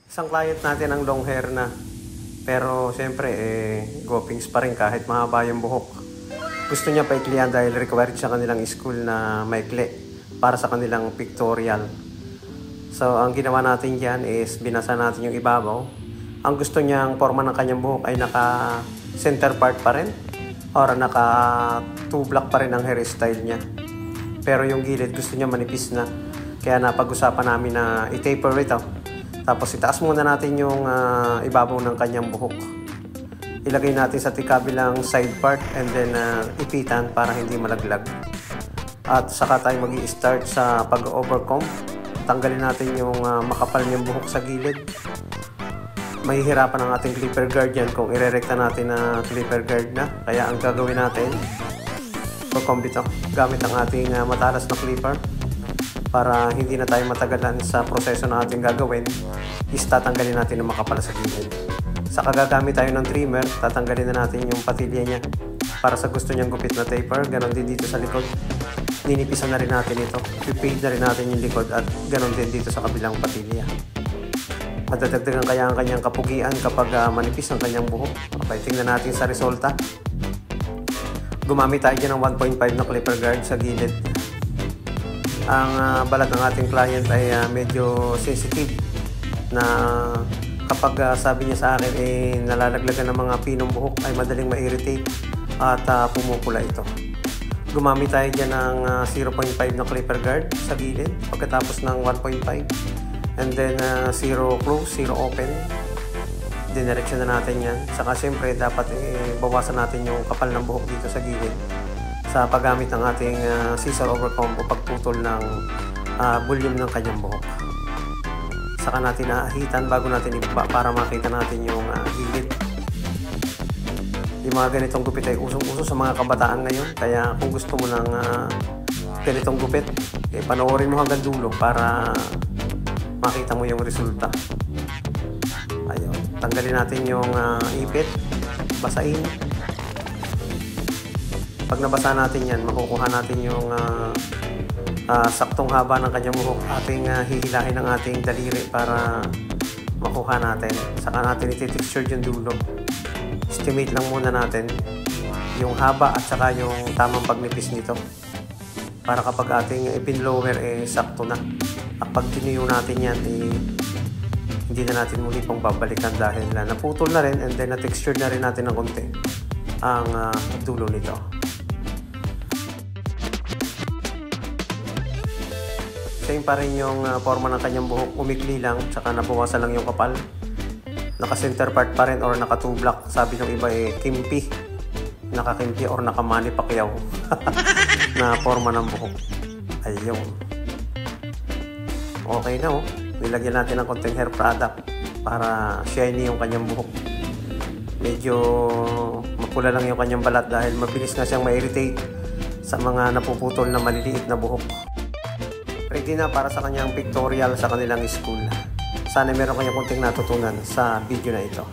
Isang client natin ang long hair na. Pero siyempre, gopings pa rin kahit mahaba yung buhok. Gusto niya paiklihan dahil required sa kanilang school na maikli para sa kanilang pictorial. So, ang ginawa natin dyan is binasa natin yung ibabaw. Ang gusto niyang forma ng kanyang buhok ay naka center part pa rin or naka 2 block pa rin ang hairstyle niya. Pero yung gilid gusto niya manipis na. Kaya napag-usapan namin na i-taper ito. Tapos itaas muna natin yung ibabaw ng kanyang buhok. Ilagay natin sa kabilang side part and then ipitan para hindi malaglag. At saka tayo mag-i-start sa pag-overcomb. Tanggalin natin yung makapal niyang buhok sa gilid. Mahihirapan ang ating clipper guard yan kung irerekta natin na clipper guard na. Kaya ang gagawin natin, overcomb ito gamit ang ating matalas na clipper. Para hindi na tayo matagalan sa proseso na ating gagawin, is tatanggalin natin ang makapal sa gilid. Saka gagamit tayo ng trimmer, tatanggalin na natin yung patilya niya. Para sa gusto niyang gupit na taper, ganon din dito sa likod. Ninipisan na rin natin ito. Pipade na rin natin yung likod at ganon din dito sa kabilang patilya. Madadagdagan kaya ang kanyang kapugian kapag manipis ang kanyang buhok. Okay, tingnan natin sa resulta. Gumamit tayo dyan ng 1.5 na clipper guard sa gilid. Ang balat ng ating client ay medyo sensitive na kapag sabi niya sa akin nalalaglagan ng mga pinong buhok ay madaling ma-irritate at pumupula ito. Gumamit tayo dyan ng 0.5 na clipper guard sa gilid pagkatapos ng 1.5 and then 0 close, 0 open. Dinireksyon na natin yan. Saka siyempre dapat bawasan natin yung kapal ng buhok dito sa gilid sa paggamit ng ating scissor overcomb o pagputol ng volume ng kanyang buhok. Saka natin naahitan bago natin ibaba para makita natin yung gilid. Yung mga ganitong gupit ay usong-uso sa mga kabataan ngayon. Kaya kung gusto mo ng ganitong gupit, panoorin mo hanggang dulo para makita mo yung resulta. Ayun. Tanggalin natin yung ipit, basahin. Pag nabasa natin yan, makukuha natin yung saktong haba ng kanyang buhok. Ating hihilahin ng ating daliri para makuha natin. Saka natin iti-texture yung dulo. Estimate lang muna natin yung haba at saka yung tamang pagnipis nito. Para kapag ating ipinlower, sakto na. At pag tinuyo natin yan, hindi na natin muli pang babalikan dahil naputol na rin and then na-texture na rin natin ng konti ang dulo nito. Same pa rin yung forma ng kanyang buhok, umikli lang, tsaka nabawasan lang yung kapal. Naka-center part pa rin or naka 2 block. Sabi ng iba kimpi. Naka-kimpi or naka-Manny Pacquiao na forma ng buhok. Ayun. Okay na Nilagyan natin ng konting hair product para shiny yung kanyang buhok. Medyo mapula lang yung kanyang balat dahil mabilis na siyang ma-irritate sa mga napuputol na maliliit na buhok. Ready na para sa kanyang pictorial sa kanilang school. Sana meron kanyang konting natutunan sa video na ito.